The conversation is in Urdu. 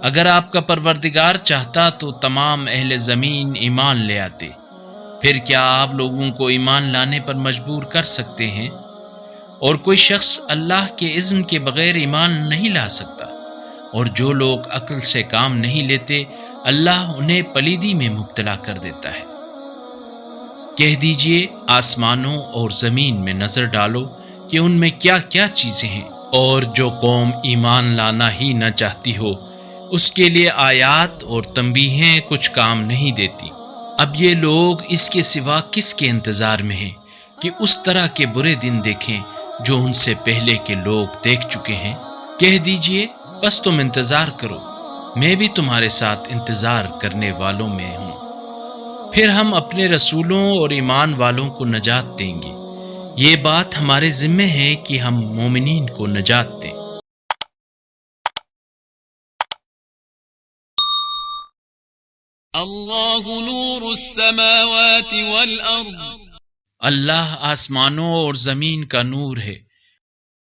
اگر آپ کا پروردگار چاہتا تو تمام اہل زمین ایمان لے آتے، پھر کیا آپ لوگوں کو ایمان لانے پر مجبور کر سکتے ہیں؟ اور کوئی شخص اللہ کے اذن کے بغیر ایمان نہیں لا سکتا، اور جو لوگ عقل سے کام نہیں لیتے اللہ انہیں پلیدی میں مبتلا کر دیتا ہے۔ کہہ دیجئے آسمانوں اور زمین میں نظر ڈالو کہ ان میں کیا کیا چیزیں ہیں، اور جو قوم ایمان لانا ہی نہ چاہتی ہو اس کے لیے آیات اور تنبیہیں کچھ کام نہیں دیتی۔ اب یہ لوگ اس کے سوا کس کے انتظار میں ہیں کہ اس طرح کے برے دن دیکھیں جو ان سے پہلے کے لوگ دیکھ چکے ہیں؟ کہہ دیجئے بس تم انتظار کرو، میں بھی تمہارے ساتھ انتظار کرنے والوں میں ہوں، پھر ہم اپنے رسولوں اور ایمان والوں کو نجات دیں گے۔ یہ بات ہمارے ذمہ ہے کہ ہم مومنین کو نجات دیں۔ اللہ نور السماوات والارض، اللہ آسمانوں اور زمین کا نور ہے۔